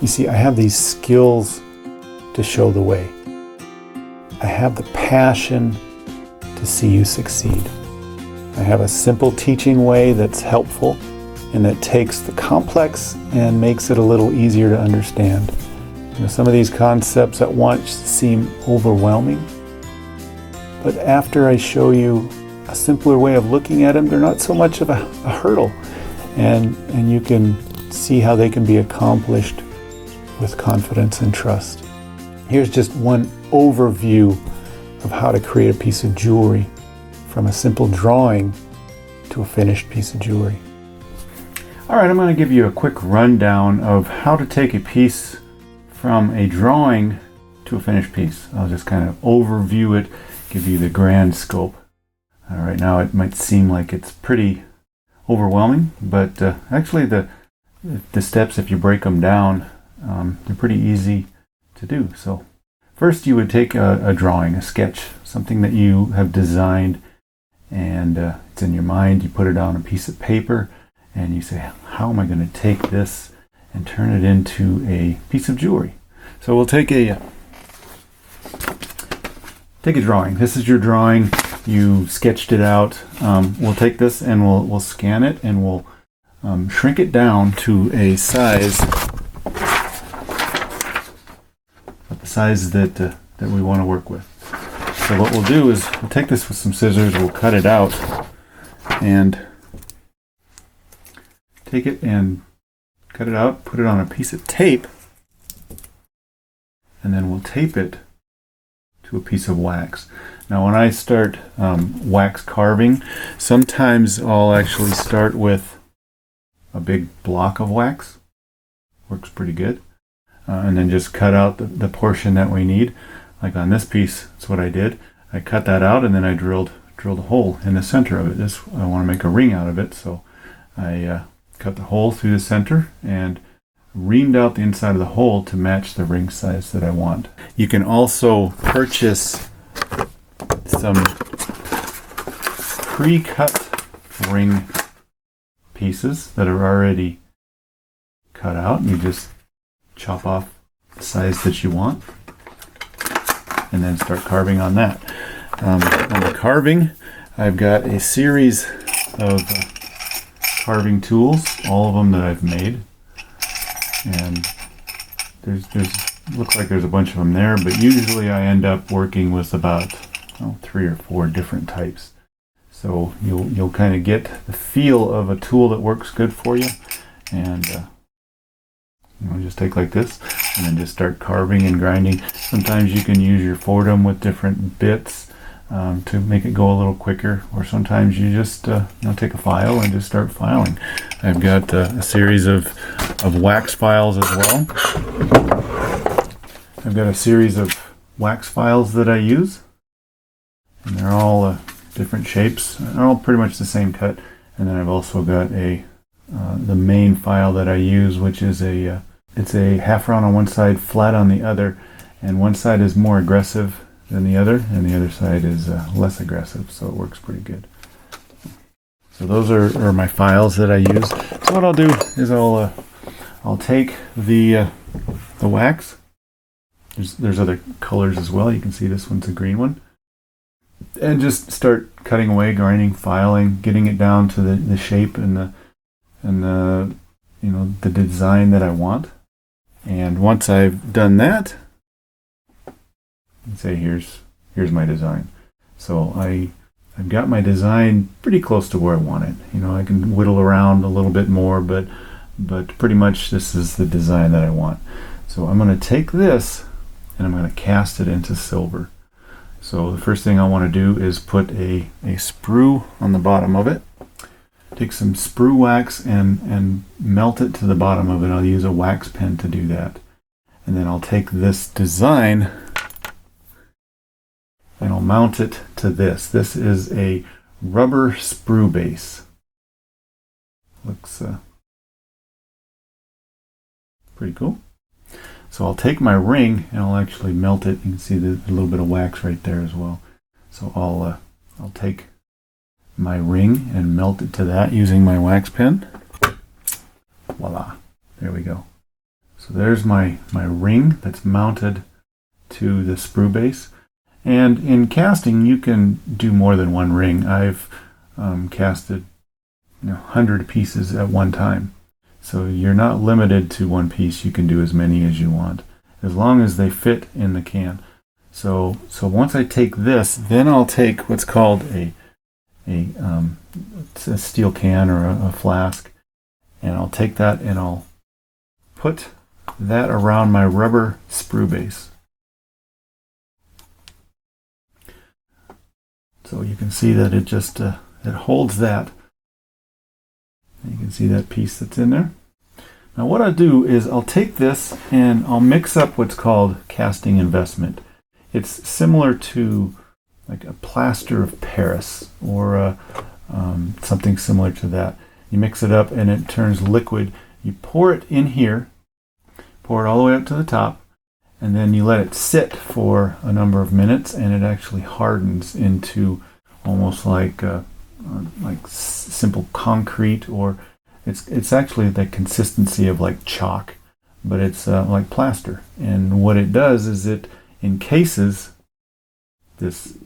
You see, I have these skills to show the way. I have the passion to see you succeed. I have a simple teaching way that's helpful and that takes the complex and makes it a little easier to understand. You know, some of these concepts at once seem overwhelming, but after I show you a simpler way of looking at them, they're not so much of a hurdle, and you can see how they can be accomplished with confidence and trust. Here's just one overview of how to create a piece of jewelry, from a simple drawing to a finished piece of jewelry. All right, I'm going to give you a quick rundown of how to take a piece from a drawing to a finished piece. I'll just kind of overview it, give you the grand scope. Right now it might seem like it's pretty overwhelming, but actually the steps, if you break them down, they're pretty easy to do. So first you would take a drawing, a sketch, something that you have designed, and it's in your mind. You put it on a piece of paper and you say, how am I going to take this and turn it into a piece of jewelry? So we'll take a drawing. This is your drawing. You sketched it out. We'll take this and we'll scan it, and we'll shrink it down to a size, that we want to work with. So what we'll do is we'll take this with some scissors, we'll cut it out, and take it and cut it out, put it on a piece of tape, and then we'll tape it to a piece of wax. Now when I start wax carving, sometimes I'll actually start with a big block of wax. Works pretty good. And then just cut out the portion that we need. Like on this piece, that's what I did. I cut that out, and then I drilled a hole in the center of it. I want to make a ring out of it, so I cut the hole through the center and reamed out the inside of the hole to match the ring size that I want. You can also purchase some pre-cut ring pieces that are already cut out. You just chop off the size that you want and then start carving on that. On the carving, I've got a series of carving tools, all of them that I've made, and looks like there's a bunch of them there, but usually I end up working with about 3 or 4 different types. So you'll kind of get the feel of a tool that works good for you, and just take like this and then just start carving and grinding. Sometimes you can use your Fordham with different bits to make it go a little quicker, or sometimes you just take a file and just start filing. I've got a series of wax files as well. I've got a series of wax files that I use, and they're all different shapes. They're all pretty much the same cut. And then I've also got the main file that I use, which is it's a half round on one side, flat on the other, and one side is more aggressive than the other, and the other side is less aggressive, so it works pretty good. So those are my files that I use. So what I'll do is I'll take the wax. There's other colors as well. You can see this one's a green one, and just start cutting away, grinding, filing, getting it down to the shape and the design that I want. And once I've done that, say here's my design. So I've got my design pretty close to where I want it. I can whittle around a little bit more, but pretty much this is the design that I want. So I'm going to take this and I'm going to cast it into silver. So the first thing I want to do is put a sprue on the bottom of it. Take some sprue wax and melt it to the bottom of it. I'll use a wax pen to do that. And then I'll take this design and I'll mount it to this. This is a rubber sprue base. Looks pretty cool. So I'll take my ring and I'll actually melt it. You can see a little bit of wax right there as well. So I'll take my ring and melt it to that using my wax pen. Voila, there we go. So there's my ring that's mounted to the sprue base. And in casting, you can do more than one ring. I've casted 100 pieces at one time. So you're not limited to one piece. You can do as many as you want, as long as they fit in the can. So once I take this, then I'll take what's called a steel can or a flask, and I'll take that and I'll put that around my rubber sprue base. So you can see that it just it holds that. You can see that piece that's in there. Now what I'll do is I'll take this and I'll mix up what's called casting investment. It's similar to like a plaster of Paris or something similar to that. You mix it up and it turns liquid. You pour it in here, pour it all the way up to the top, and then you let it sit for a number of minutes, and it actually hardens into almost like simple concrete, or it's actually the consistency of like chalk, but it's like plaster. And what it does is it encases this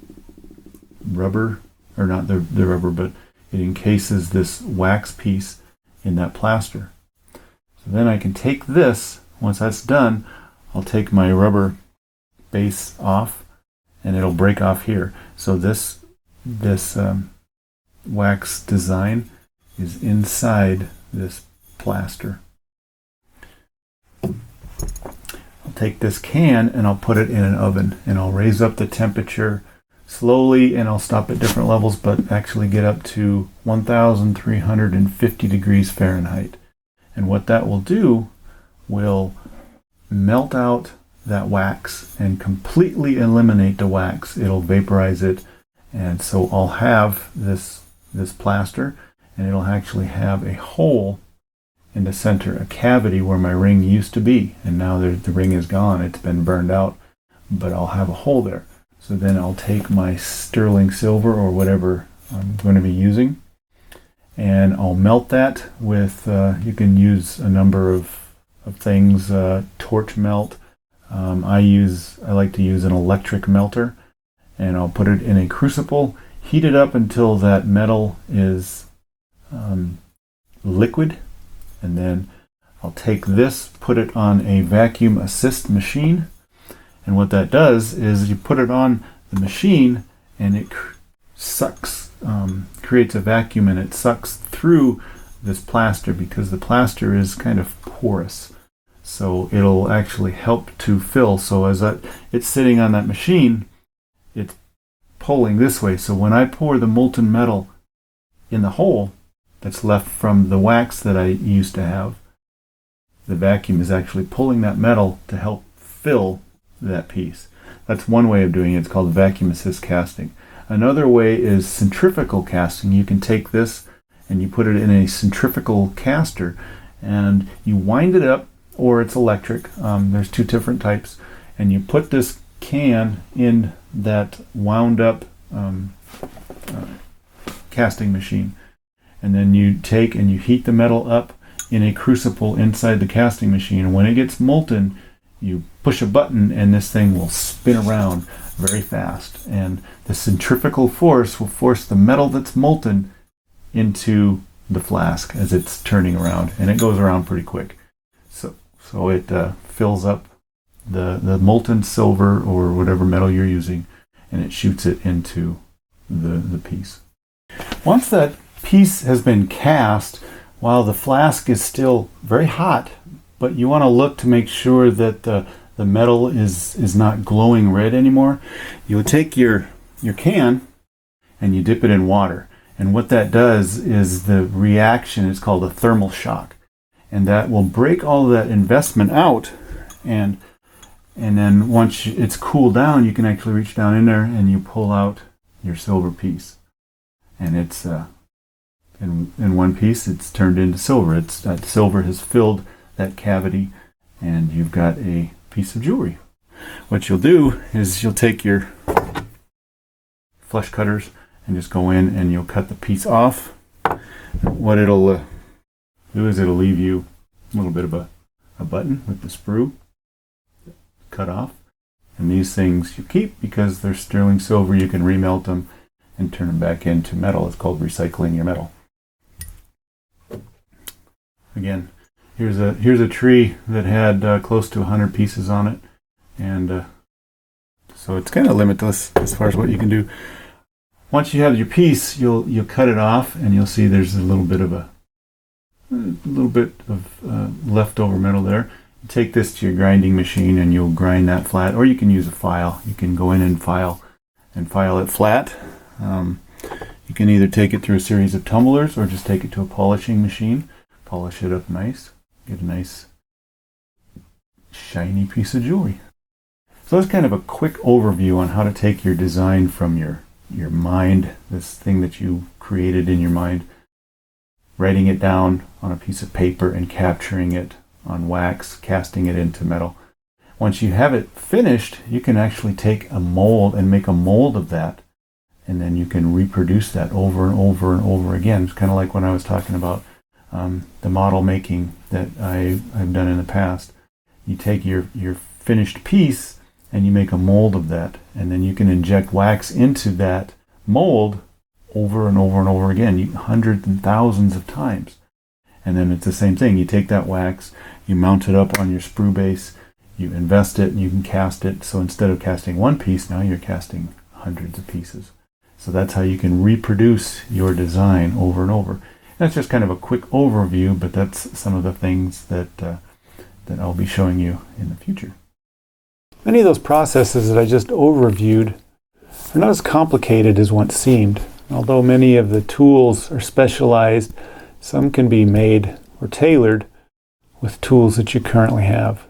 rubber, or not the rubber, but it encases this wax piece in that plaster. So then I can take this, once that's done, I'll take my rubber base off and it'll break off here. So this wax design is inside this plaster. I'll take this can and I'll put it in an oven, and I'll raise up the temperature slowly, and I'll stop at different levels, but actually get up to 1,350 degrees Fahrenheit. And what that will do will melt out that wax and completely eliminate the wax. It'll vaporize it, and so I'll have this plaster, and it'll actually have a hole in the center, a cavity where my ring used to be, and now the ring is gone. It's been burned out, but I'll have a hole there. So then I'll take my sterling silver or whatever I'm going to be using, and I'll melt that with, you can use a number of things, torch melt. I like to use an electric melter, and I'll put it in a crucible, heat it up until that metal is liquid, and then I'll take this, put it on a vacuum assist machine, and what that does is you put it on the machine and it sucks, creates a vacuum, and it sucks through this plaster because the plaster is kind of porous. So it'll actually help to fill. So as it's sitting on that machine, it's pulling this way. So when I pour the molten metal in the hole that's left from the wax that I used to have, the vacuum is actually pulling that metal to help fill that piece. That's one way of doing it. It's called vacuum assist casting. Another way is centrifugal casting. You can take this and you put it in a centrifugal caster and you wind it up, or it's electric. There's two different types, and you put this can in that wound up casting machine, and then you take and you heat the metal up in a crucible inside the casting machine, and when it gets molten, you push a button and this thing will spin around very fast, and the centrifugal force will force the metal that's molten into the flask as it's turning around, and it goes around pretty quick. So it fills up the molten silver or whatever metal you're using, and it shoots it into the piece. Once that piece has been cast, while the flask is still very hot, but you want to look to make sure that the metal is not glowing red anymore, you would take your can and you dip it in water. And what that does is the reaction is called a thermal shock. And that will break all of that investment out, and then once it's cooled down, you can actually reach down in there and you pull out your silver piece. And it's in one piece, it's turned into silver. That silver has filled that cavity, and you've got a piece of jewelry. What you'll do is you'll take your flush cutters and just go in and you'll cut the piece off. What it'll do is it'll leave you a little bit of a a button with the sprue cut off. And these things you keep because they're sterling silver. You can remelt them and turn them back into metal. It's called recycling your metal. Again, here's a tree that had close to 100 pieces on it, and so it's kind of limitless as far as what you can do. Once you have your piece, you'll cut it off, and you'll see there's a little bit of leftover metal there. You take this to your grinding machine, and you'll grind that flat, or you can use a file. You can go in and file it flat. You can either take it through a series of tumblers or just take it to a polishing machine. Polish it up nice, get a nice shiny piece of jewelry. So that's kind of a quick overview on how to take your design from your mind, this thing that you created in your mind, writing it down on a piece of paper and capturing it on wax, casting it into metal. Once you have it finished, you can actually take a mold and make a mold of that, and then you can reproduce that over and over and over again. It's kind of like when I was talking about the model making that I've done in the past. You take your finished piece and you make a mold of that, and then you can inject wax into that mold over and over and over again, hundreds and thousands of times. And then it's the same thing. You take that wax, you mount it up on your sprue base, you invest it, and you can cast it. So instead of casting one piece, now you're casting hundreds of pieces. So that's how you can reproduce your design over and over. That's just kind of a quick overview, but that's some of the things that I'll be showing you in the future. Many of those processes that I just overviewed are not as complicated as once seemed. Although many of the tools are specialized, some can be made or tailored with tools that you currently have.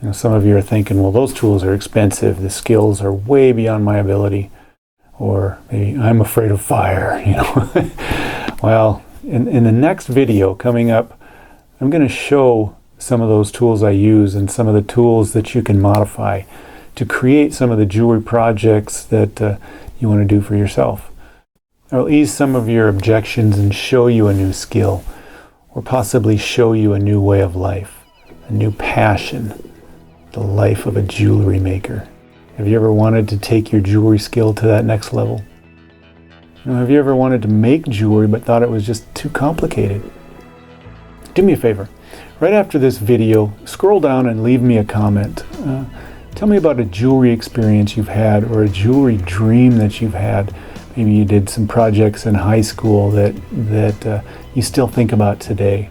You know, some of you are thinking, well, those tools are expensive, the skills are way beyond my ability, or maybe I'm afraid of fire, you know. Well, in the next video coming up, I'm going to show some of those tools I use and some of the tools that you can modify to create some of the jewelry projects that you want to do for yourself. I'll ease some of your objections and show you a new skill, or possibly show you a new way of life, a new passion, the life of a jewelry maker. Have you ever wanted to take your jewelry skill to that next level? You know, have you ever wanted to make jewelry but thought it was just too complicated? Do me a favor. Right after this video, scroll down and leave me a comment. Tell me about a jewelry experience you've had or a jewelry dream that you've had. Maybe you did some projects in high school that you still think about today.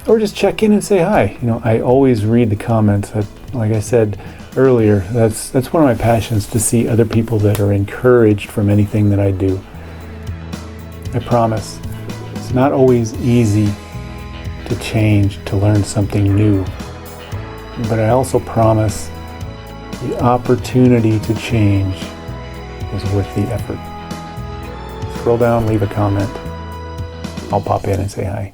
Or just check in and say hi. You know, I always read the comments. Like I said earlier, that's one of my passions, to see other people that are encouraged from anything that I do. I promise, it's not always easy to change, to learn something new. But I also promise the opportunity to change is worth the effort. Scroll down, leave a comment. I'll pop in and say hi.